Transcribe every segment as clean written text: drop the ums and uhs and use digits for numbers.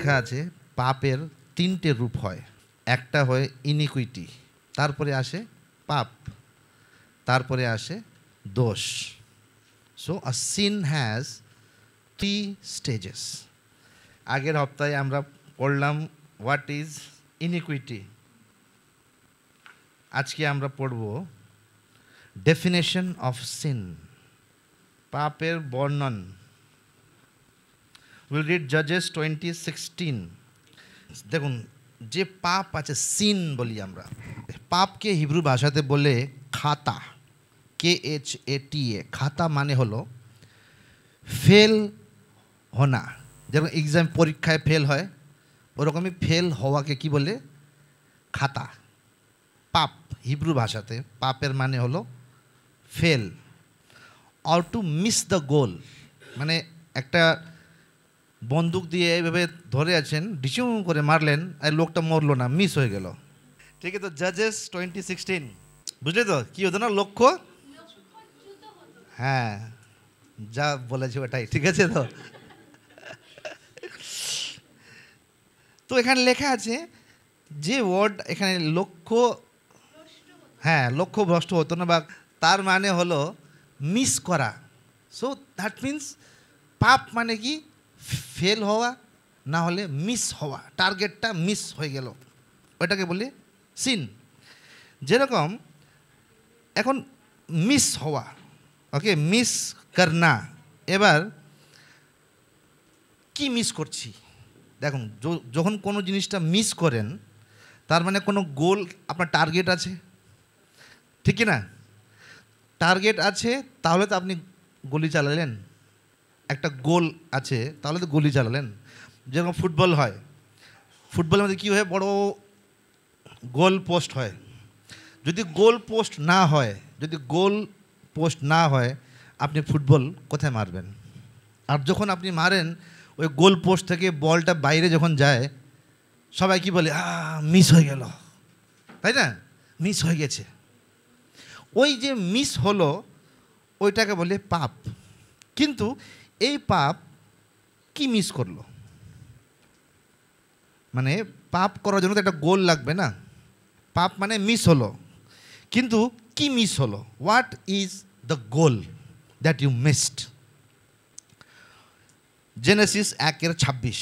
লেখা আছে পাপের তিনটে রূপ হয়। একটা হয় ইনিকুইটি, তারপরে আসে পাপ, তারপরে আসে দোষ। So a sin has 3 stages. আগের সপ্তাহে আমরা পড়লাম হোয়াট ইজ ইনিকুইটি। আজকে আমরা পড়ব ডেফিনেশন অফ সিন, পাপের বর্ণন। উইল রিড জাজেস 20:16। দেখুন, যে পাপ আছে, সিন বলি আমরা, পাপকে হিব্রু ভাষাতে বলে খাতা, KHATA। খাতা মানে হলো ফেল হোনা। যেরকম এক্সাম পরীক্ষায় ফেল হয়, ওরকমই ফেল হওয়াকে কি বলে? খাতা। পাপ হিব্রু ভাষাতে পাপের মানে হলো fail, or to miss the goal. মানে একটা বন্দুক দিয়ে এইভাবে ধরে আছেন, ডিসিউ করে মারলেন, আর লোকটা মরলো না, মিস হয়ে গেল। ঠিক আছে, তো জাজেস 20:16 বুঝলে তো কি হতো না? লক্ষ্য, হ্যাঁ, যা বলেছে ওটাই ঠিক আছে। তো তো এখানে লেখা আছে যে ওয়ার্ড এখানে লক্ষ্য, হ্যাঁ, লক্ষ্য ভ্রষ্ট হতো না, বা তার মানে হলো মিস করা। সো দ্যাট মিন্স পাপ মানে কি? ফেল হওয়া, না হলে মিস হওয়া, টার্গেটটা মিস হয়ে গেল, ওইটাকে বলে সিন। যেরকম এখন মিস হওয়া, ওকে, মিস করনা। এবার কি মিস করছি? দেখুন, যখন কোনো জিনিসটা মিস করেন, তার মানে কোনো গোল, আপনার টার্গেট আছে, ঠিক কি না? টার্গেট আছে, তাহলে তো আপনি গুলি চালালেন। একটা গোল আছে, তাহলে তো গুলি চালালেন। যেরকম ফুটবল হয়, ফুটবলের মধ্যে কী হয়? বড় গোল পোস্ট হয়। যদি গোল পোস্ট না হয়, যদি গোল পোস্ট না হয়, আপনি ফুটবল কোথায় মারবেন? আর যখন আপনি মারেন, ওই গোল পোস্ট থেকে বলটা বাইরে যখন যায়, সবাই কি বলে? মিস হয়ে গেল, তাই না? মিস হয়ে গেছে। ওই যে মিস হলো, ওইটাকে বলে পাপ। কিন্তু এই পাপ কি মিস করলো? মানে পাপ করার জন্য তো একটা গোল লাগবে না? পাপ মানে মিস হলো, কিন্তু কি মিস হলো? What is the goal that you missed? Genesis 1:26।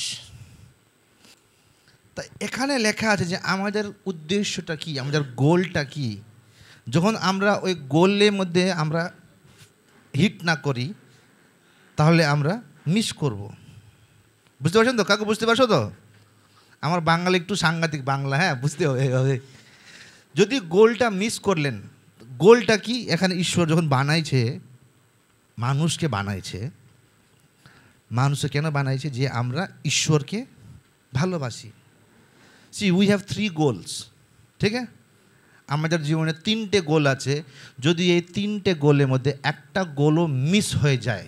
তা এখানে লেখা আছে যে আমাদের উদ্দেশ্যটা কি, আমাদের গোলটা কি। যখন আমরা ওই গোলের মধ্যে আমরা হিট না করি, তাহলে আমরা মিস করব। বুঝতে পারছেন তো? কাকু বুঝতে পারছো তো? আমার বাঙালি একটু সাংঘাতিক বাংলা, হ্যাঁ, বুঝতে হবে। যদি গোলটা মিস করলেন, গোলটা কি? এখানে ঈশ্বর যখন বানাইছে, মানুষকে বানাইছে, মানুষকে কেন বানাইছে? যে আমরা ঈশ্বরকে ভালোবাসি। সি, উই হ্যাভ 3 গোলস, ঠিক আছে? আমাদের জীবনে 3টে গোল আছে। যদি এই 3টে গোলের মধ্যে একটা গোলও মিস হয়ে যায়,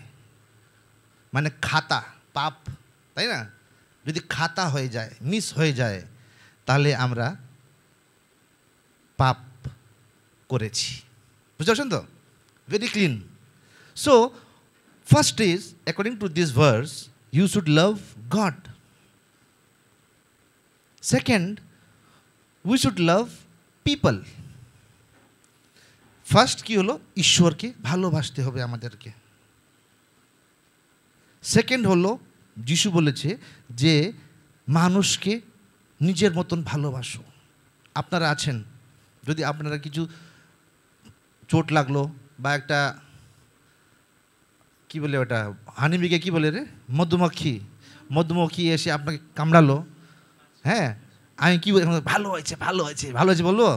মানে খাতা, পাপ, তাই না? যদি খাতা হয়ে যায়, মিস হয়ে যায়, তাহলে আমরা পাপ করেছি। বুঝতে পারছেন তো? Very clean. So first is, according to this verse, you should love God. Second, we should love people. First কি হলো? ঈশ্বরকে ভালোবাসতে হবে আমাদেরকে। সেকেন্ড হলো, যিশু বলেছে যে মানুষকে নিজের মতন ভালোবাসো। আপনারা আছেন, যদি আপনারা কিছু চোট লাগলো, বা একটা কি বলে ওটা, হানিবিকে কি বলে রে, মধুমক্ষী এসে আপনাকে কামড়ালো, হ্যাঁ, আমি কি বলি? ভালো হয়েছে, ভালো হয়েছে, ভালো হয়েছে বলবো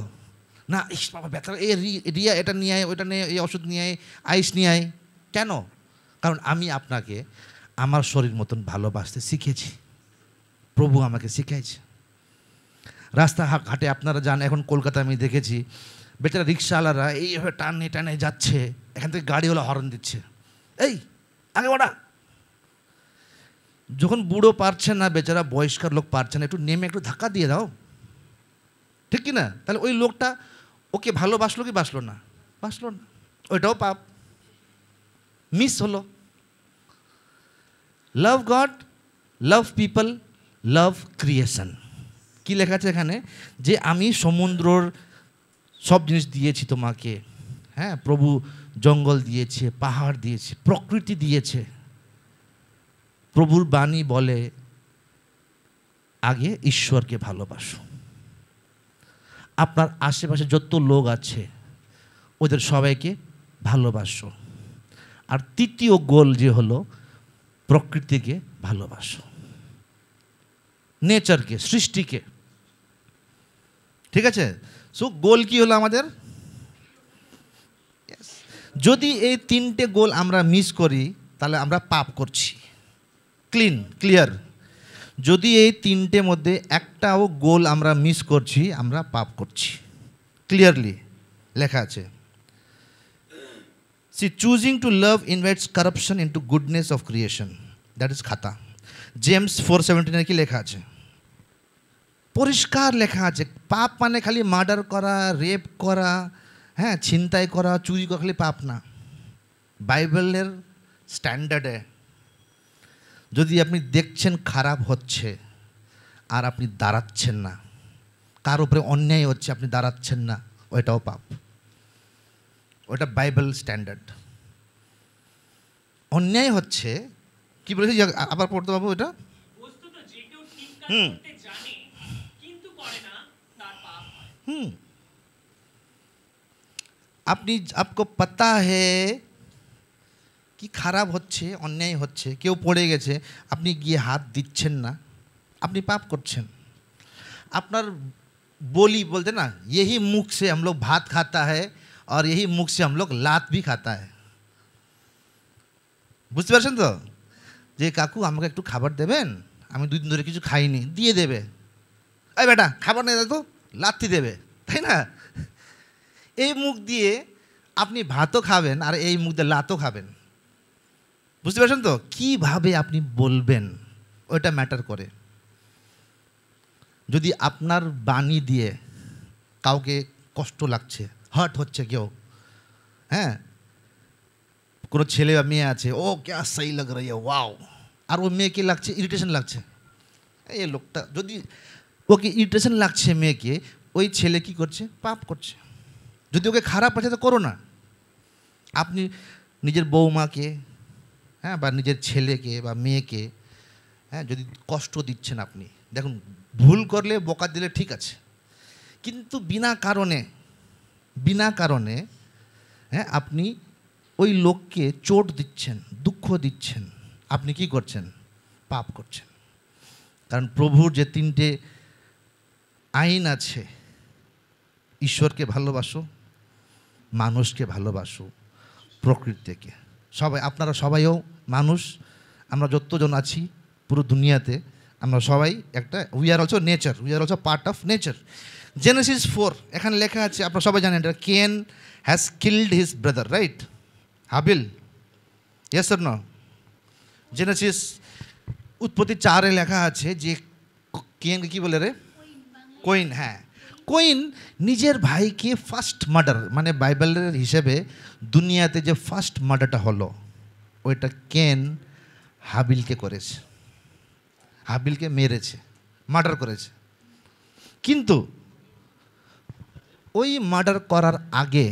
না? ইস বাবা ব্যথা, এ রিয়া, এটা নিয়ে আয়, ওটা নিয়ে, এই ওষুধ নিয়ে আয়, আইস নিয়ে আয়। কেন? কারণ আমি আপনাকে আমার শরীর মতন ভালোবাসতে শিখেছি, প্রভু আমাকে শিখাইছে। রাস্তা ঘাটে আপনারা যান, এখন কলকাতায় আমি দেখেছি বেচারা রিক্সাওয়ালারা এইভাবে টানে টানে যাচ্ছে, এখান থেকে গাড়িওয়ালা হর্ন দিচ্ছে, এই আগে ওটা। যখন বুড়ো পারছে না, বেচারা বয়স্কার লোক পারছে না, একটু নেমে একটু ধাক্কা দিয়ে দাও, ঠিক কি না? তাহলে ওই লোকটা ওকে ভালোবাসলো কি বাসলো না? বাসলো না, ওইটাও পাপ, মিস হলো। লাভ God, love people, love creation. কি লেখা আছে এখানে? যে আমি সমুদ্রর সব জিনিস দিয়েছি তোমাকে, হ্যাঁ, প্রভু জঙ্গল দিয়েছে, পাহাড় দিয়েছে, প্রকৃতি দিয়েছে। প্রভুর বাণী বলে আগে ঈশ্বরকে ভালোবাসো। আপনার আশেপাশে যত লোক আছে ওদের সবাইকে ভালোবাসো। আর তৃতীয় গোল যে হলো প্রকৃতিকে ভালোবাসো, নেচারকে, সৃষ্টিকে। ঠিক আছে? সো গোল কি হলো আমাদের? যদি এই তিনটে গোল আমরা মিস করি তাহলে আমরা পাপ করছি। ক্লিয়ার। যদি এই তিনটে মধ্যে একটাও গোল আমরা মিস করছি, আমরা পাপ করছি। ক্লিয়ারলি লেখা আছে। She choosing to love invites corruption into goodness of creation, that is খাতা। জেমস 4:17 কি লেখা আছে? পরিষ্কার লেখা আছে, পাপ মানে খালি মার্ডার করা, রেপ করা, হ্যাঁ, ছিনতাই করা, চুরি করা খালি পাপ না। বাইবেলের স্ট্যান্ডার্ডে যদি আপনি দেখছেন খারাপ হচ্ছে আর আপনি দাঁড়াচ্ছেন না, কার উপরে অন্যায় হচ্ছে আপনি দাঁড়াচ্ছেন না, ওইটাও পাপ। ওটা বাইবেল স্ট্যান্ডার্ড। অন্যায় হচ্ছে কি বলেছি, আবার পড়তে পাবো এটা। আপনি আপকো পাতা হে কি খারাপ হচ্ছে, অন্যায় হচ্ছে, কেউ পড়ে গেছে, আপনি গিয়ে হাত দিচ্ছেন না, আপনি পাপ করছেন। আপনার बोली बोलते ना, यही मुख से हम लोग भात खाता है और यही मुख से हम लोग लात भी खाता है। বুঝতে পারছেন তো? যে কাকু আমাকে একটু খাবার দেবেন, আমি 2 দিন ধরে কিছু খাইনি, দিয়ে দেবে। এই বেটা খাবার নেই তো, লাথি দেবে, তাই না? এই মুখ দিয়ে আপনি ভাতও খাবেন আর এই মুখ দিয়ে লাতও খাবেন। বুঝতে পারছেন তো? কীভাবে আপনি বলবেন ওইটা ম্যাটার করে। যদি আপনার বাণী দিয়ে কাউকে কষ্ট লাগছে, হার্ট হচ্ছে কেউ, হ্যাঁ, কোনো ছেলে বা মেয়ে আছে, ও ক্যা সহি লাগ রহি হ্যায়, ওয়াও, আর ও মেয়েকে লাগছে ইরিটেশন লাগছে, এই লোকটা, যদি ওকে ইরিটেশন লাগছে মেয়েকে, ওই ছেলে কি করছে? পাপ করছে। যদি ওকে খারাপ আছে তো করো না। আপনি নিজের বৌমাকে, হ্যাঁ, বা নিজের ছেলেকে বা মেয়েকে, হ্যাঁ, যদি কষ্ট দিচ্ছেন, আপনি দেখুন, ভুল করলে বকা দিলে ঠিক আছে, কিন্তু বিনা কারণে হ্যাঁ আপনি ওই লোককে চোট দিচ্ছেন, দুঃখ দিচ্ছেন, আপনি কি করছেন? পাপ করছেন। কারণ প্রভুর যে 3টে আইন আছে, ঈশ্বরকে ভালোবাসো, মানুষকে ভালোবাসো, প্রকৃতিকে। সবাই, আপনারা সবাইও মানুষ, আমরা যতজন আছি পুরো দুনিয়াতে, আমরা সবাই একটা, we are also nature, we are also part of nature. Genesis 4 এখানে লেখা আছে, আপনারা সবাই জানেন এটা, Cain has killed his brother, right? হাবিল, ইয়েস অর নো? জেনেসিস উৎপত্তি 4 লেখা আছে যে কেনকে কি বলে রে? কইন। হ্যাঁ, কইন নিজের ভাইকে ফার্স্ট মার্ডার, মানে বাইবেলের হিসেবে দুনিয়াতে যে ফার্স্ট মার্ডারটা হলো, ওইটা কেন হাবিলকে করেছে, হাবিলকে মেরেছে, মার্ডার করেছে। কিন্তু ওই মার্ডার করার আগে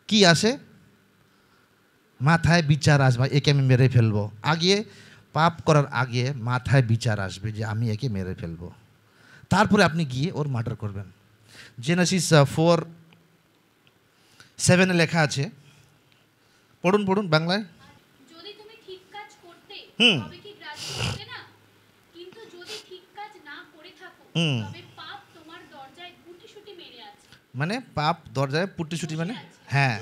কি আসে? মাথায় বিচার আসবে, একে আমি মেরে ফেলবো। আগে পাপ করার আগে মাথায় বিচার আসবে যে আমি একে মেরে ফেলবো, তারপরে আপনি গিয়ে ওর মার্ডার করবেন। জেনেসিস 4:7 লেখা আছে, পড়ুন বাংলায়। যদি তুমি ঠিক কাজ করতে তবে কি গ্রাহ্য করতে না? কিন্তু যদি ঠিক কাজ না করে থাকো তবে পাপ তোমার দরজায় গুটিসুটি মেরে আছে। মানে পাপ দরজায় পুটিসুটি মানে? হ্যাঁ,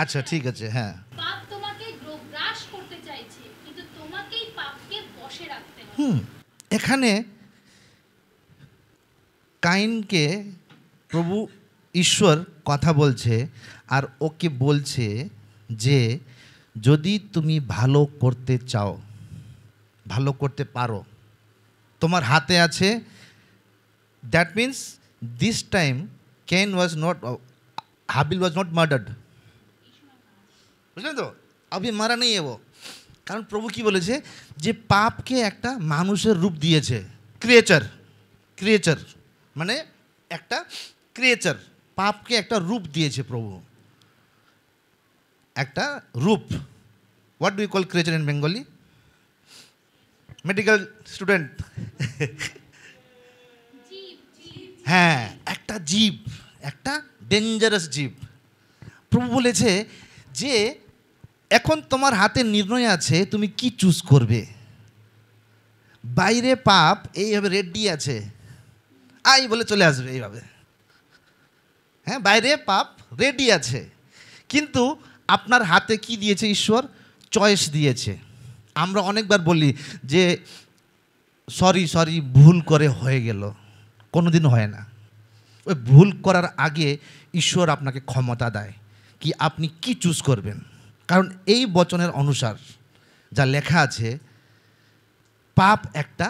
আচ্ছা ঠিক আছে, হ্যাঁ। পাপ তোমাকে গ্রাস করতে চাইছে, কিন্তু তোমাকেই পাপকে বশে রাখতে হবে। এখানে কাইনকে প্রভু ঈশ্বর কথা বলছে আর ওকে বলছে যে যদি তুমি ভালো করতে চাও, ভালো করতে পারো, তোমার হাতে আছে। দ্যাট মিন্স দিস টাইম কেন was not, Habil was not murdered, বুঝলেন তো? अभी मारा नहीं है वो, কারণ প্রভু কি বলেছে যে পাপকে একটা মানুষের রূপ দিয়েছে, ক্রিয়েচার মানে একটা ক্রিয়েচার, পাপকে একটা রূপ দিয়েছে প্রভু, একটা রূপ। What do you call creature in Bengali? Medical student? হ্যাঁ, একটা জীব, একটা ডেঞ্জারাস জীব। প্রভু বলেছে যে এখন তোমার হাতে নির্ণয় আছে তুমি কি চুজ করবে। বাইরে পাপ এইভাবে রেডি আছে, আই বলে চলে আসবে এইভাবে। হ্যাঁ, বাইরে পাপ রেডি আছে, কিন্তু আপনার হাতে কি দিয়েছে ঈশ্বর? চয়েস দিয়েছে। আমরা অনেকবার বলি যে সরি ভুল করে হয়ে গেল, কোনো দিন হয় না। ওই ভুল করার আগে ঈশ্বর আপনাকে ক্ষমতা দেয় কি আপনি কি চুজ করবেন। কারণ এই বচনের অনুসার যা লেখা আছে, পাপ একটা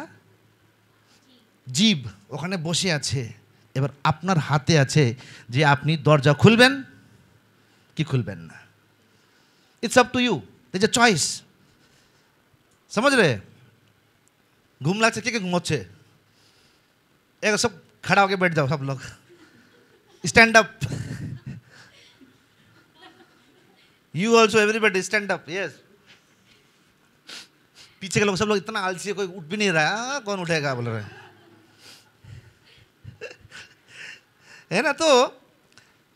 জীব ওখানে বসে আছে, এবার আপনার হাতে আছে যে আপনি দরজা খুলবেন কি খুলবেন না। It's up to you, it's a choice. समझ रहे? घूम लागছে, কে কে ঘুমোচ্ছে? एक सब खड़ा होके बैठ जाओ, सब लोग stand up. You also, everybody stand up. Yes, पीछे के लोग सब लोग इतना आलसी है, कोई उठ भी नहीं रहा है। कौन उठेगा बोल रहे है ना। तो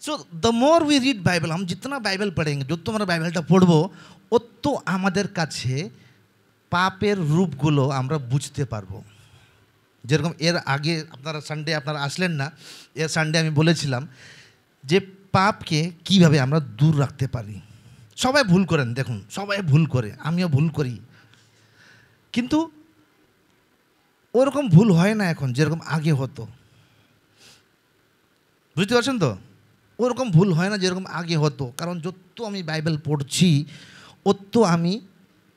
so the more we read Bible, हम जितना बाइबल पढ़ेंगे, जो तुम्हारा बाइबलটা পড়বো অত আমাদের কাছে পাপের রূপগুলো আমরা বুঝতে পারবো। যেরকম এর আগে আপনারা সানডে আপনারা আসলেন না, এর সানডে আমি বলেছিলাম যে পাপকে কিভাবে আমরা দূর রাখতে পারি। সবাই ভুল করেন, দেখুন সবাই ভুল করে, আমিও ভুল করি, কিন্তু ওরকম ভুল হয় না এখন যেরকম আগে হতো। বুঝতে পারছেন তো? ওরকম ভুল হয় না যেরকম আগে হতো, কারণ যত আমি বাইবেল পড়ছি অত আমি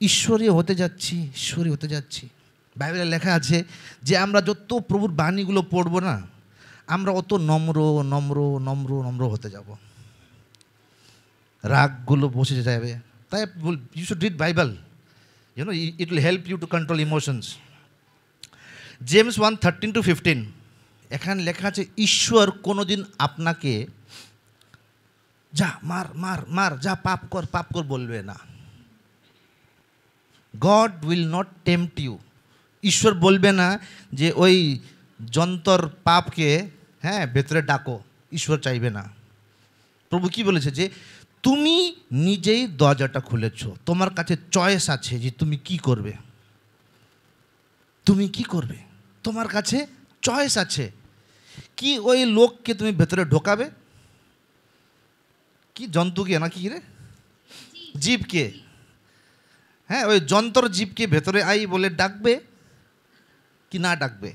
ঈশ্বরী হতে যাচ্ছি। বাইবেলে লেখা আছে যে আমরা যত প্রভুর বাণীগুলো পড়বো না, আমরা অত নম্র হতে যাব, রাগগুলো বসে যাবে। তাই you should read Bible, you know, it will help you to control emotions. James 1:13-15 এখানে লেখা আছে ঈশ্বর কোনোদিন আপনাকে যা মার যা পাপ কর বলবে না। God will not tempt you. ঈশ্বর বলবে না যে ওই যন্তর পাপকে ভেতরে ডাকো, ঈশ্বর চাইবে না। প্রভু কি বলেছে যে তুমি নিজেই দরজাটা খুলেছো, তোমার কাছে চয়েস আছে যে তুমি কি করবে, তোমার কাছে চয়েস আছে। কি ওই লোককে তুমি ভেতরে ঢোকাবে, কি জন্তুকে না কি রে, জীবকে, হ্যাঁ ওই যন্ত্র জীবকে ভেতরে আই বলে ডাকবে কি না ডাকবে।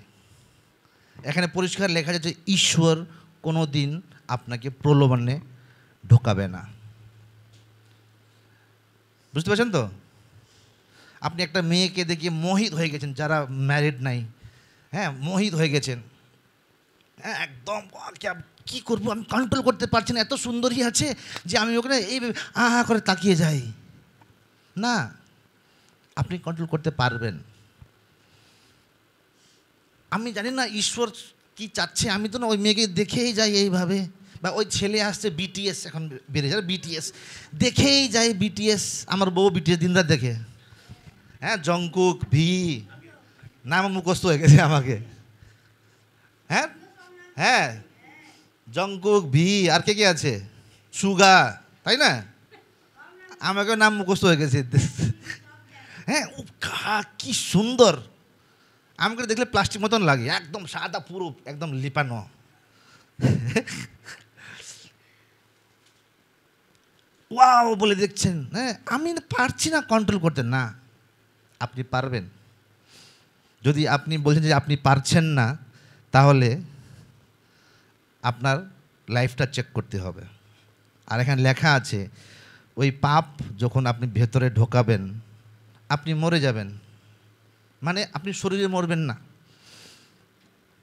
এখানে পরিষ্কার লেখা যাচ্ছে ঈশ্বর কোনো দিন আপনাকে প্রলোভনে ঢোকাবে না। বুঝতে পারছেন তো? আপনি একটা মেয়েকে দেখিয়ে মোহিত হয়ে গেছেন, যারা ম্যারিড নাই, মোহিত হয়ে গেছেন, একদম কি করবো আমি কন্ট্রোল করতে পারছি না, এত সুন্দরী আছে যে আমি ওখানে এই আহা করে তাকিয়ে যাই না। আপনি কন্ট্রোল করতে পারবেন। আমি জানি না ঈশ্বর কি চাচ্ছে, আমি তো না ওই মেয়েকে দেখেই যাই এইভাবে, বা ওই ছেলে আসছে বিটিএস, এখন বেড়ে যায় বিটিএস, দেখেই যাই বিটিএস, আমার বউ বিটিএস দিনরাত দেখে, জংকুক ভি নাম মুখস্থ হয়ে গেছে আমাকে, জংকুক ভি আর কে আছে, সুগা, তাই না, আমাকে নাম মুখস্থ হয়ে গেছে। কি সুন্দর, আমাকে দেখলে প্লাস্টিক মতন লাগে, একদম সাদা পুরো একদম লিপানো। ওয়াও বলে দেখছেন, আমি পারছি না কন্ট্রোল করতে। না, আপনি পারবেন। যদি আপনি বলছেন যে আপনি পারছেন না, তাহলে আপনার লাইফটা চেক করতে হবে। আর এখানে লেখা আছে ওই পাপ যখন আপনি ভেতরে ঢোকাবেন আপনি মরে যাবেন, মানে আপনি শরীরে মরবেন না।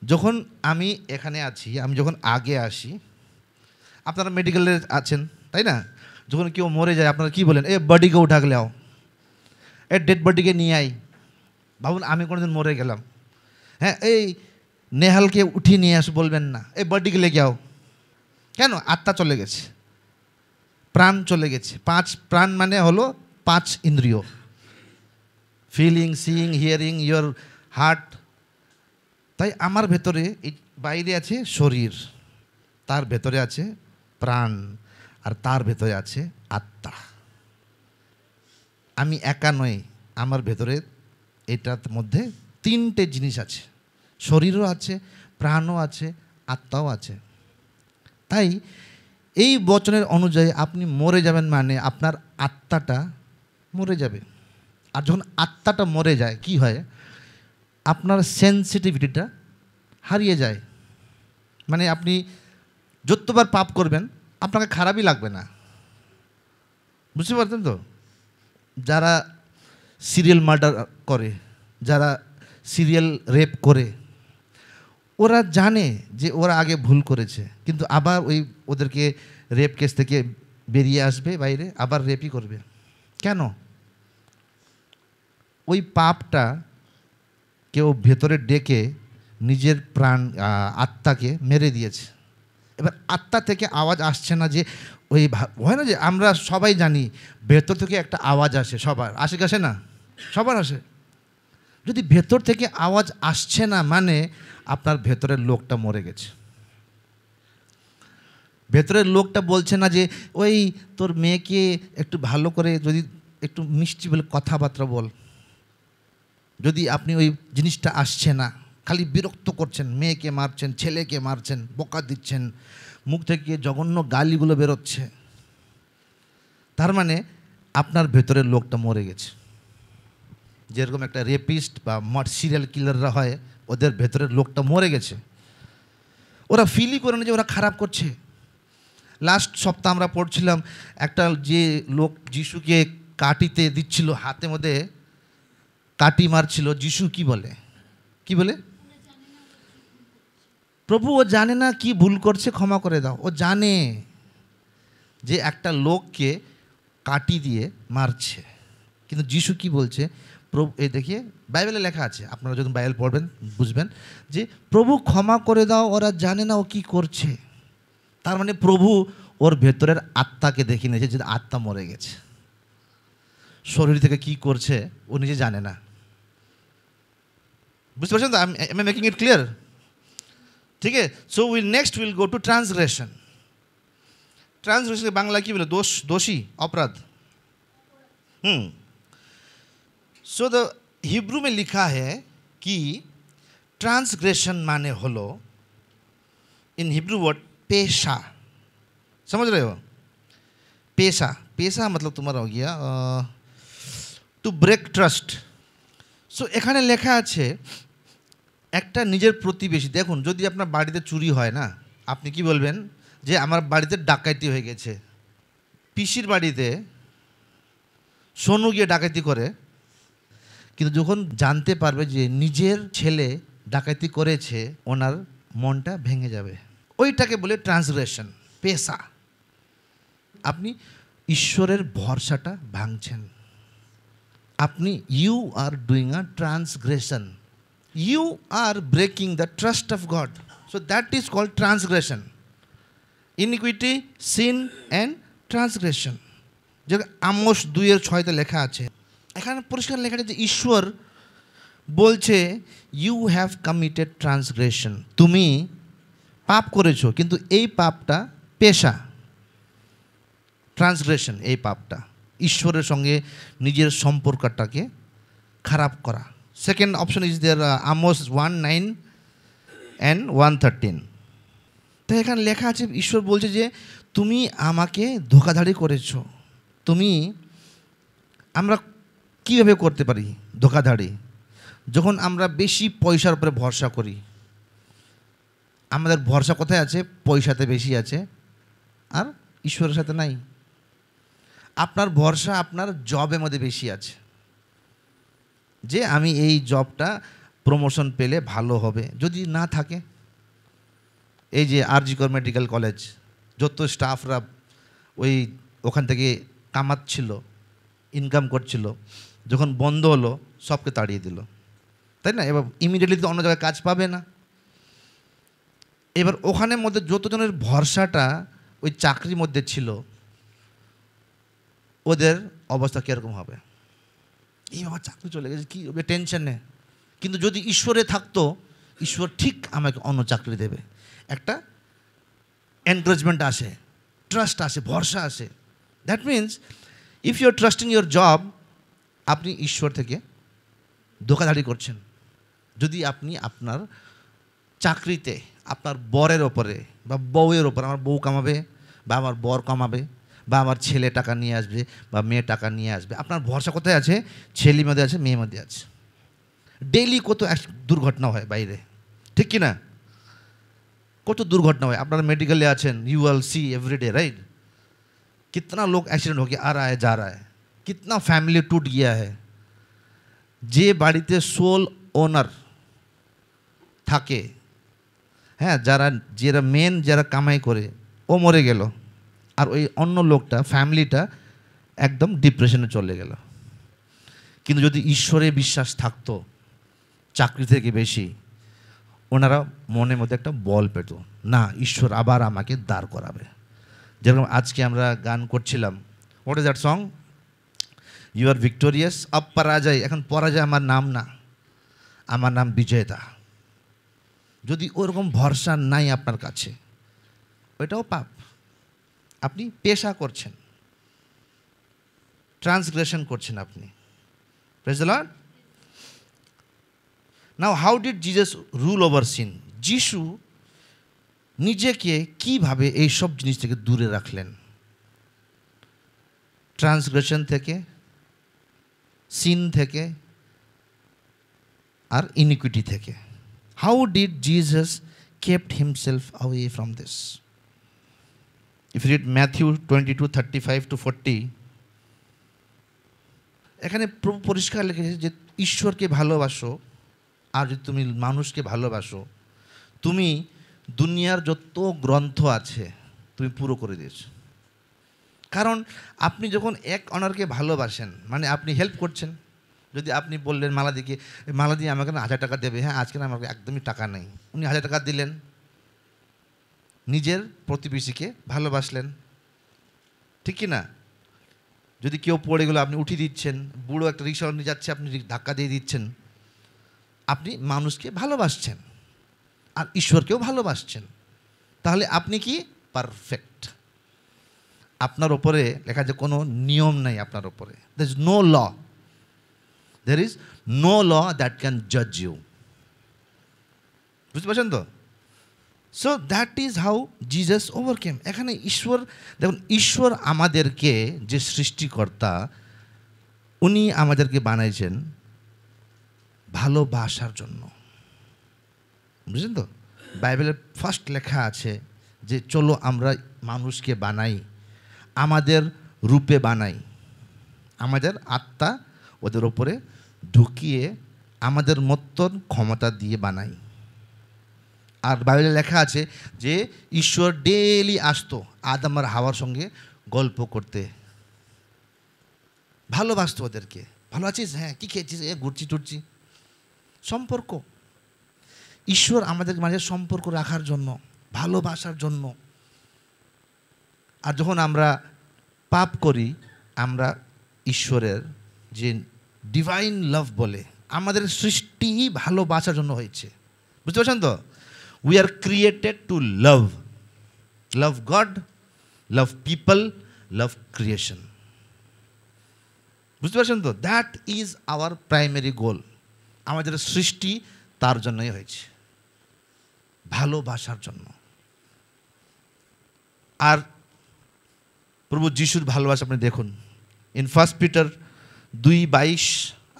যখন আমি এখানে আছি, আমি যখন আগে আসি, আপনারা মেডিকেলে আছেন তাই না, যখন কেউ মরে যায় আপনারা কি বলেন, এ বডিকে উঠা গেলে আও, এই ডেড বডিকে নিয়ে আই। ভাবুন আমি কোনোদিন মরে গেলাম, হ্যাঁ, এই নেহালকে উঠিয়ে নিয়ে আসো বলবেন না, এই বডিকে লেগে যাও। কেন? আত্মা চলে গেছে, প্রাণ চলে গেছে। প্রাণ মানে হলো 5 ইন্দ্রিয়, feeling, seeing, hearing, your heart. তাই আমার ভেতরে এই বাইরে আছে শরীর, তার ভেতরে আছে প্রাণ, আর তার ভেতরে আছে আত্মা। আমি একা নই, আমার ভেতরে এটার মধ্যে 3টে জিনিস আছে, শরীরও আছে, প্রাণও আছে, আত্মাও আছে। তাই এই বচনের অনুযায়ী আপনি মরে যাবেন মানে আপনার আত্মাটা মরে যাবে। আর যখন আত্মাটা মরে যায় কি হয়? আপনার সেন্সিটিভিটিটা হারিয়ে যায়। মানে আপনি যতবার পাপ করবেন আপনাকে খারাপই লাগবে না। বুঝতে পারতেন তো? যারা সিরিয়াল মার্ডার করে, যারা সিরিয়াল রেপ করে, ওরা জানে যে ওরা আগে ভুল করেছে, কিন্তু আবার ওদেরকে রেপ কেস থেকে বেরিয়ে আসবে বাইরে, আবার রেপই করবে। কেন? ওই পাপটা কেউ ভেতরে ডেকে নিজের প্রাণ আত্মাকে মেরে দিয়েছে। এবার আত্মা থেকে আওয়াজ আসছে না, যে ওই হয় না যে আমরা সবাই জানি ভেতর থেকে একটা আওয়াজ আসে, সবার আসে না, সবার আসে। যদি ভেতর থেকে আওয়াজ আসছে না মানে আপনার ভেতরের লোকটা মরে গেছে। ভেতরের লোকটা বলছে না যে ওই তোর মেয়েকে একটু ভালো করে যদি একটু মিষ্টি বলে কথাবার্তা বল। যদি আপনি ওই জিনিসটা আসছে না, খালি বিরক্ত করছেন, মেয়েকে মারছেন, ছেলেকে মারছেন, বকা দিচ্ছেন, মুখ থেকে জঘন্য গালিগুলো বেরোচ্ছে, তার মানে আপনার ভেতরের লোকটা মরে গেছে। যেরকম একটা রেপিস্ট বা সিরিয়াল কিলাররা হয়, ওদের ভেতরের লোকটা মরে গেছে। ওরা ফিলই করে না যে ওরা খারাপ করছে। লাস্ট সপ্তাহ আমরা পড়ছিলাম একটা যে লোক যিশুকে কাটিতে দিচ্ছিল, হাতের মধ্যে কাটি মারছিল, যিশু কি বলে? প্রভু, ও জানে না কি ভুল করছে, ক্ষমা করে দাও। ও জানে যে একটা লোককে কাটি দিয়ে মারছে, কিন্তু যিশু কি বলছে? প্রভু, এই দেখিয়ে বাইবেলে লেখা আছে, আপনারা যখন বাইবেল পড়বেন বুঝবেন যে প্রভু ক্ষমা করে দাও, ওরা জানে না ও কি করছে। তার মানে প্রভু ওর ভেতরের আত্মাকে দেখে নিয়েছে, যে আত্মা মরে গেছে, শরীর থেকে কি করছে ও নিজে জানে না। বুঝতে পারছেন তো? am I making it clear? ঠিক আছে। So next will go to ট্রান্সগ্রেশন। ট্রান্সগ্রেশন Bangla কি বলে? দোষী, অপরাধ। सो द हिब्रू में लिखा है कि ट्रांसग्रेशन माने होलो, इन हिब्रू वर्ड पेशा। समझ रहे हो? पेशा मतलब तुम्हारा हो गया टू ब्रेक ट्रस्ट। सो এখানে লেখা আছে একটা নিজের প্রতিবেশী। দেখুন, যদি আপনার বাড়িতে চুরি হয় না, আপনি কি বলবেন? যে আমার বাড়িতে ডাকাতি হয়ে গেছে। পিসির বাড়িতে সোনু গিয়ে ডাকাতি করে, কিন্তু যখন জানতে পারবে যে নিজের ছেলে ডাকাতি করেছে, ওনার মনটা ভেঙে যাবে। ওইটাকে বলে ট্রান্সগ্রেশন, পেশা। আপনি ঈশ্বরের ভরসাটা ভাঙছেন, আপনি you are doing a transgression, you are breaking the trust of God. So that is called transgression. Iniquity, sin and transgression, যে আমোস 2:6 লেখা আছে। এখানে পরিষ্কার লেখা আছে যে ঈশ্বর বলছে ইউ হ্যাভ কমিটেড ট্রান্সগ্রেশন, তুমি পাপ করেছো, কিন্তু এই পাপটা পেশা, ট্রান্সগ্রেশন, এই পাপটা ঈশ্বরের সঙ্গে নিজের সম্পর্কটাকে খারাপ করা। Second option is there, Amos 1:9 and 1:13। তাই এখানে লেখা আছে, ঈশ্বর বলছে যে তুমি আমাকে ধোঁকাধাড়ি করেছো। আমরা কীভাবে করতে পারি ধোঁকাধাড়ি? যখন আমরা বেশি পয়সার উপরে ভরসা করি। আমাদের ভরসা কোথায় আছে? পয়সাতে বেশি আছে, আর ঈশ্বরের সাথে নাই। আপনার ভরসা আপনার জবের মধ্যে বেশি আছে, যে আমি এই জবটা প্রমোশন পেলে ভালো হবে। যদি না থাকে, এই যে আরজি কর মেডিকেল কলেজ, যত স্টাফরা ওখান থেকে কামাচ্ছিল, ইনকাম করছিল, যখন বন্ধ হলো সবকে তাড়িয়ে দিল, তাই না? এবার ইমিডিয়েটলি তো অন্য জায়গায় কাজ পাবে না। এবার ওখানের মধ্যে যতজনের ভরসাটা ওই চাকরির মধ্যে ছিল, ওদের অবস্থা কীরকম হবে? এই আমার চাকরি চলে গেছে, কী হবে, টেনশনে। কিন্তু যদি ঈশ্বরে থাকতো, ঈশ্বর ঠিক আমাকে অন্য চাকরি দেবে, একটা এনকারেজমেন্ট আসে, ট্রাস্ট আসে, ভরসা আসে। That means if you are trusting your job, আপনি ঈশ্বর থেকে ধোঁকাধাড়ি করছেন। যদি আপনি আপনার চাকরিতে আপনার বরের ওপরে বা বউয়ের ওপর, আমার বউ কামাবে বা আমার বর কামাবে বা আমার ছেলে টাকা নিয়ে আসবে বা মেয়ে টাকা নিয়ে আসবে, আপনার ভরসা কোথায় আছে? ছেলের মধ্যে আছে, মেয়ের মধ্যে আছে। ডেইলি কত দুর্ঘটনা হয় বাইরে, ঠিক কি না? কত দুর্ঘটনা হয়। আপনারা मेडिकल आছেন, you will see everyday, right? कितना लोग एक्सीडेंट होके आ रहा है, जा रहा है, कितना फैमिली टूट गया है। যে বাড়িতে সোল ওনার থাকে, হ্যাঁ, যারা মেন যারা কামাই করে, ও মরে গেল, আর ওই অন্য লোকটা, ফ্যামিলিটা একদম ডিপ্রেশনে চলে গেল। কিন্তু যদি ঈশ্বরে বিশ্বাস থাকতো চাকরি থেকে বেশি, ওনারা মনের মধ্যে একটা বল পেত, না ঈশ্বর আবার আমাকে দাঁড় করাবে। যেরকম আজকে আমরা গান করছিলাম, what is that song? You are victorious, আব পরাজয়। এখন পরাজয় আমার নাম না, আমার নাম বিজয়তা। যদি ওরকম ভরসা নাই আপনার কাছে, ওইটাও পাপ। আপনি পেশা করছেন, ট্রান্সগ্রেশন করছেন আপনি। Praise the Lord. Now how did Jesus rule over sin? যিশু নিজেকে কিভাবে এই সব জিনিস থেকে দূরে রাখলেন? ট্রান্সগ্রেশন থেকে, সিন থেকে, আর ইনিকুইটি থেকে। How did Jesus kept himself away from this? If you read Matthew 22:35-40, এখানে প্রভু পরিষ্কার লিখেছে যে ঈশ্বরকে ভালোবাসো, আর যদি তুমি মানুষকে ভালোবাসো, তুমি দুনিয়ার যত গ্রন্থ আছে তুমি পুরো করে দিয়েছো। কারণ আপনি যখন এক অনারকে ভালোবাসেন, মানে আপনি হেল্প করছেন। যদি আপনি বললেন মালাদিকে, মালাদি আমাকে না 1000 টাকা দেবে, হ্যাঁ আজকে না আমাকে একদমই টাকা নেই, উনি 1000 টাকা দিলেন, নিজের প্রতিবেশীকে ভালোবাসলেন, ঠিক কি না? যদি কেউ পড়ে গেলো আপনি উঠিয়ে দিচ্ছেন, বুড়ো একটা রিক্সা নিয়ে যাচ্ছে আপনি ধাক্কা দিয়ে দিচ্ছেন। আপনি মানুষকে ভালোবাসছেন আর ঈশ্বরকেও ভালোবাসছেন। তাহলে আপনি কি পারফেক্ট। আপনার ওপরে লেখা যে কোনো নিয়ম নাই আপনার ওপরে। There is no law, there is no law that can জাজ ইউ। বুঝতে পারছেন তো? So that is how Jesus overcame. এখানে ঈশ্বর, দেখুন, ঈশ্বর আমাদেরকে যে সৃষ্টিকর্তা, উনি আমাদেরকে বানাইছেন ভালোবাসার জন্য। বুঝলেন তো? বাইবেলের ফার্স্ট লেখা আছে যে চলো আমরা মানুষকে বানাই, আমাদের রূপে বানাই, আমাদের আত্মা ওদের ওপরে ঢুকিয়ে আমাদের মতন ক্ষমতা দিয়ে বানাই। আর বাইবেলে লেখা আছে যে ঈশ্বর ডেইলি আসতো আদম আর হাওয়ার সঙ্গে গল্প করতে, ভালোবাসতো ওদেরকে। ভালো আছিস? হ্যাঁ। কী খেয়েছিস? ঘুরছি টুরছি। সম্পর্ক। ঈশ্বর আমাদের মাঝে সম্পর্ক রাখার জন্য, ভালোবাসার জন্য। আর যখন আমরা পাপ করি, আমরা ঈশ্বরের যে ডিভাইন লাভ বলে, আমাদের সৃষ্টি ভালোবাসার জন্য হয়েছে। বুঝতে পারছেন তো? We are created to love, love God, love people, love creation. বুঝতে পারছেন তো? That is our primary goal. আমাদের সৃষ্টি তার জন্যই হয়েছে, ভালোবাসার জন্য। আর প্রভু যিশুর ভালোবাসা আপনি দেখুন, ইন 1 পিটার 2:22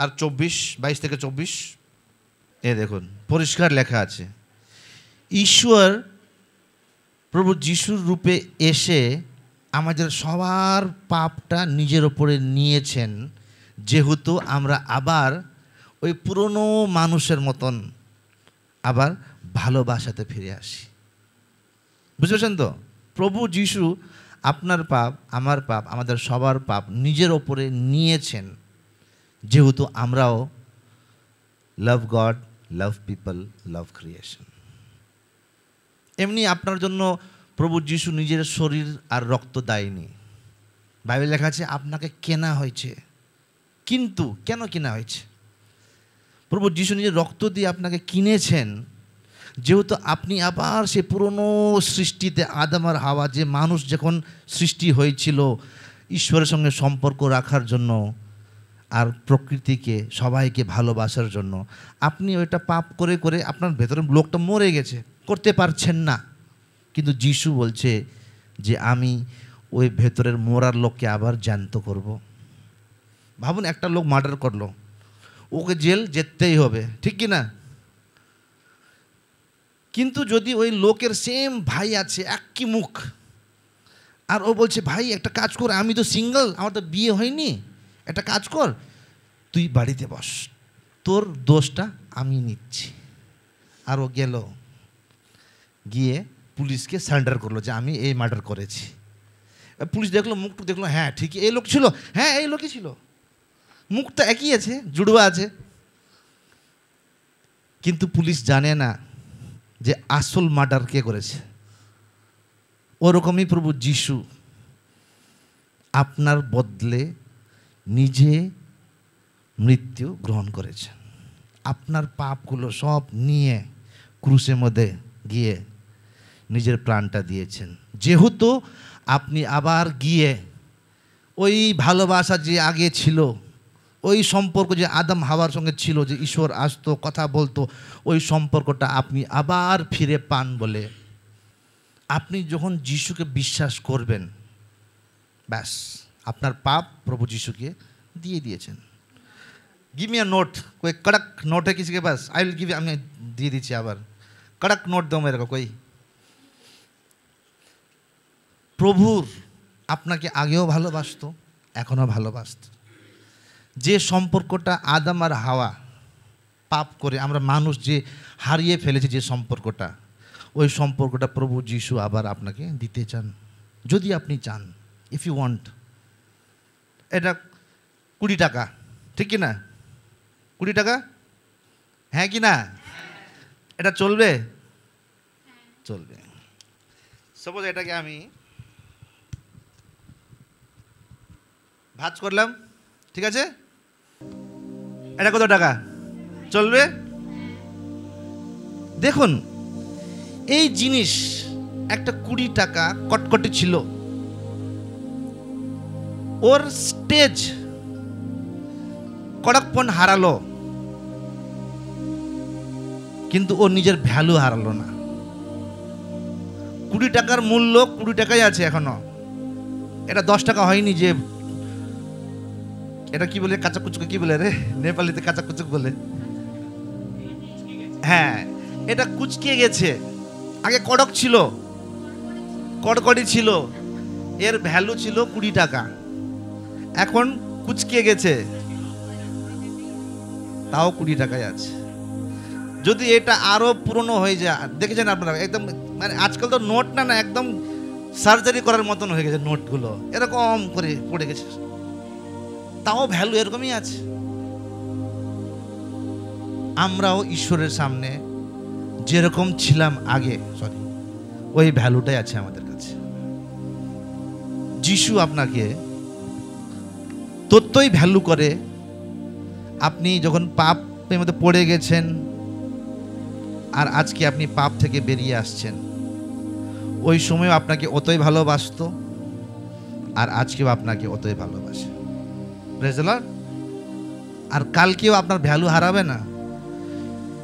আর 24, 22 থেকে 24, এ দেখুন পরিষ্কার লেখা আছে, ঈশ্বর প্রভু যিশুর রূপে এসে আমাদের সবার পাপটা নিজের ওপরে নিয়েছেন, যেহেতু আমরা আবার ওই পুরনো মানুষের মতন আবার ভালোবাসাতে ফিরে আসি। বুঝতে পারছেন তো? প্রভু যিশু আপনার পাপ, আমার পাপ, আমাদের সবার পাপ নিজের ওপরে নিয়েছেন, যেহেতু আমরাও লাভ God, love people, love creation. এমনি আপনার জন্য প্রভু যিশু নিজের শরীর আর রক্ত দেয়নি। বাইবেলে লেখা আছে আপনাকে কেনা হয়েছে। কিন্তু কেন কেনা হয়েছে? প্রভু যিশু নিজের রক্ত দিয়ে আপনাকে কিনেছেন, যেহেতু আপনি আবার সে পুরনো সৃষ্টিতে আদম আর হাওয়া, যে মানুষ যখন সৃষ্টি হয়েছিল ঈশ্বরের সঙ্গে সম্পর্ক রাখার জন্য আর প্রকৃতিকে সবাইকে ভালোবাসার জন্য, আপনি ওইটা পাপ করে করে আপনার ভেতরে লোকটা মরে গেছে, করতে পারছেন না। কিন্তু যিশু বলছে যে আমি ওই ভেতরের মরার লোককে আবার জ্যান্ত করব। ভাবুন, একটা লোক মার্ডার করলো, ওকে জেল যেতেই হবে, ঠিক কি না? কিন্তু যদি ওই লোকের সেম ভাই আছে, একই মুখ, আর ও বলছে ভাই একটা কাজ কর, আমি তো সিঙ্গেল, আমার তো বিয়ে হয়নি, একটা কাজ কর, তুই বাড়িতে বস, তোর দোষটা আমি নিচ্ছি। আর ও গেল, গিয়ে পুলিশকে সারেন্ডার করলো যে আমি এই মার্ডার করেছি। পুলিশ দেখলো, মুখটু দেখলো, হ্যাঁ ঠিকই এই লোক ছিল, হ্যাঁ এই লোকই ছিল, মুখটা একই আছে, জুড়ুয়া আছে। কিন্তু পুলিশ জানে না যে আসল মার্ডার কে করেছে। ওরকমই প্রভু যিশু আপনার বদলে নিজে মৃত্যু গ্রহণ করেছেন। আপনার পাপগুলো সব নিয়ে ক্রুশের মধ্যে গিয়ে নিজের প্রাণটা দিয়েছেন। যেহেতু আপনি আবার গিয়ে ওই ভালোবাসা যে আগে ছিল, ওই সম্পর্ক যে আদম হাওয়ার সঙ্গে ছিল, যে ঈশ্বর আসতো, কথা বলতো, ওই সম্পর্কটা আপনি আবার ফিরে পান বলে আপনি যখন যিশুকে বিশ্বাস করবেন, ব্যাস আপনার পাপ প্রভু যিশুকে দিয়ে দিয়েছেন। गिव मी अ नोट, कोई कड़क नोट है किसी के पास? आई विल गिव, আমি দিয়ে দিচ্ছি আবার, कड़क नोट दो मेरे को कोई। প্রভুর আপনাকে আগেও ভালোবাসতো, এখনও ভালোবাসতো। যে সম্পর্কটা আদম আর হাওয়া পাপ করে আমরা মানুষ যে হারিয়ে ফেলেছি, যে সম্পর্কটা, ওই সম্পর্কটা প্রভু যিশু আবার আপনাকে দিতে চান, যদি আপনি চান, ইফ ইউ ওয়ান্ট। এটা 20 টাকা, ঠিক কি না? 20 টাকা, হ্যাঁ কি না? এটা চলবে? চলবে। সাপোজ এটাকে আমি ভাঁজ করলাম, ঠিক আছে? এটা কত টাকা? চলবে? দেখুন, এই জিনিস একটা 20 টাকা কটকটি ছিল, ওর স্টেজ কড়কপন হারালো, কিন্তু ও নিজের ভ্যালু হারালো না। 20 টাকার মূল্য 20 টাকাই আছে এখনো। এটা 10 টাকা হয়নি যে, এটা কি বলে, কাঁচা কুচুক কি বলে রে নেপালিতে, কাঁচা কুচুক বলে। হ্যাঁ, এটা কুচকে গেছে। আগে কড়ক ছিল, কড়কড়ি ছিল, এর ভ্যালু ছিল 20 টাকা, এখন কুচকে গেছে, তাও 20 টাকায় আছে। যদি এটা আরো পুরনো হয়ে যায়, দেখেছেন আপনারা, একদম মানে আজকাল তো নোট না একদম সার্জারি করার মতন হয়ে গেছে নোটগুলো, এরকম করে পড়ে গেছে, তাও ভ্যালু এরকমই আছে। আমরাও ঈশ্বরের সামনে যেরকম ছিলাম আগে, ওই ভ্যালুটাই আছে আমাদের কাছে। যিশু আপনাকে ততই ভ্যালু করে। আপনি যখন পাপের মধ্যে পড়ে গেছেন আর আজকে আপনি পাপ থেকে বেরিয়ে আসছেন, ওই সময় আপনাকে অতই ভালোবাসতো আর আজকেও আপনাকে অতই ভালোবাসে। Praise the Lord. আর কালকেও আপনার ভ্যালু হারাবে না।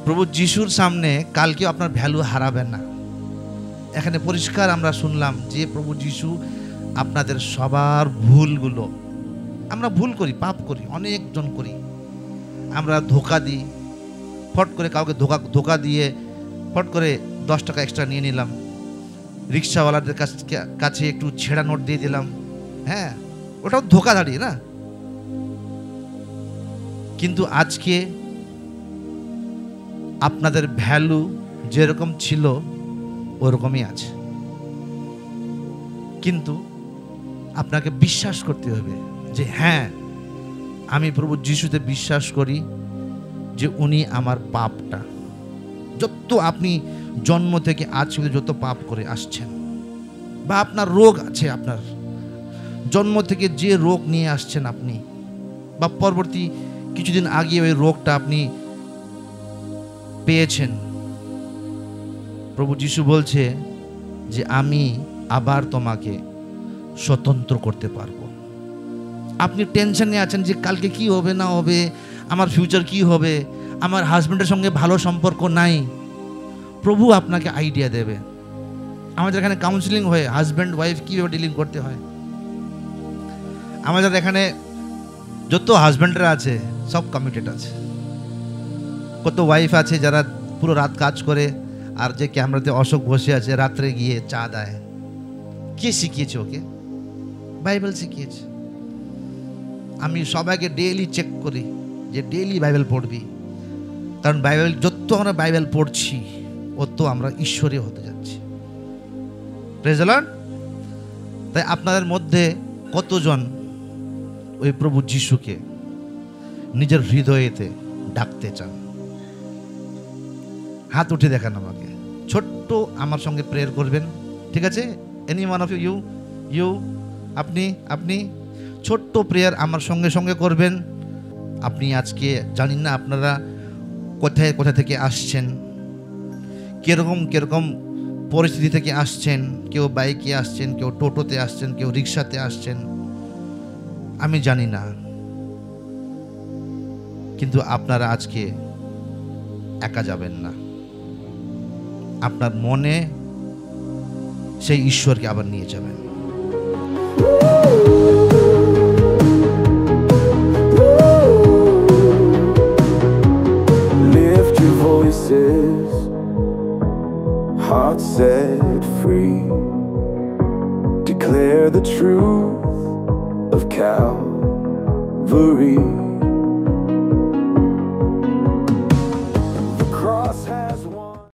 প্রভু যিশুর সামনে কালকেও আপনার ভ্যালু হারাবে না। এখানে পরিষ্কার আমরা শুনলাম যে প্রভু যিশু আপনাদের সবার ভুলগুলো, আমরা ভুল করি, পাপ করি, অনেকজন করি, আমরা ধোঁকা দিই, ফট করে কাউকে ধোঁকা দিয়ে ফট করে 10 টাকা এক্সট্রা নিয়ে নিলাম, রিক্সাওয়ালাদের কাছে একটু ছেঁড়া নোট দিয়ে দিলাম, হ্যাঁ ওটাও ধোঁকাধাড়ি না? কিন্তু আজকে আপনাদের ভ্যালু যেরকম ছিল ওরকমই আছে, কিন্তু আপনাকে বিশ্বাস করতে হবে যে হ্যাঁ আমি প্রভু যিশুতে বিশ্বাস করি যে উনি আমার পাপটা, যত আপনি জন্ম থেকে আজ পর্যন্ত যত পাপ করে আসছেন, বা আপনার রোগ আছে, আপনার জন্ম থেকে যে রোগ নিয়ে আসছেন আপনি, বা পরবর্তী কিছুদিন আগে ওই রোগটা আপনি পেয়েছেন, প্রভু যিশু বলছে যে আমি আবার তোমাকে স্বতন্ত্র করতে পারবো। আপনি টেনশনে আছেন যে কালকে কি হবে না হবে, আমার ফিউচার কি হবে, আমার হাজব্যান্ডের সঙ্গে ভালো সম্পর্ক নাই, প্রভু আপনাকে আইডিয়া দেবে। আমাদের এখানে কাউন্সিলিং হয়ে হাজব্যান্ড ওয়াইফ কীভাবে ডিলিং করতে হয়। আমাদের এখানে যত হাজব্যান্ডরা আছে সব কমিটেড আছে, কত ওয়াইফ আছে যারা পুরো রাত কাজ করে, আর যে ক্যামেরাতে অশোক বসে আছে রাত্রে গিয়ে চা দেয়। কে শিখিয়েছে ওকে? বাইবেল শিখিয়েছে। আমি সবাইকে ডেইলি চেক করি যে ডেইলি বাইবেল পড়বি, কারণ বাইবেল যত আমরা বাইবেল পড়ছি অত আমরা ঈশ্বরীয় হতে যাচ্ছি। Praise the Lord. তাই আপনাদের মধ্যে কতজন ওই প্রভু যিশুকে নিজের হৃদয়েতে ডাকতে চান? হাত উঠে দেখান আমাকে, ছোট্ট আমার সঙ্গে প্রেয়ার করবেন, ঠিক আছে? এনি ওয়ান অফ ইউ আপনি ছোট্ট প্রেয়ার আমার সঙ্গে সঙ্গে করবেন। আপনি আজকে জানি না আপনারা কোথা থেকে আসছেন, কিরকম পরিস্থিতি থেকে আসছেন। কেউ বাইকে আসছেন, কেউ টোটোতে আসছেন, কেউ রিক্সাতে আসছেন, আমি জানি না, কিন্তু আপনারা আজকে একা যাবেন না। আপনার মনে সেই ঈশ্বরকে আবার নিয়ে যাবেন। Lift your voices, hearts set free. Declare the truth of Calvary.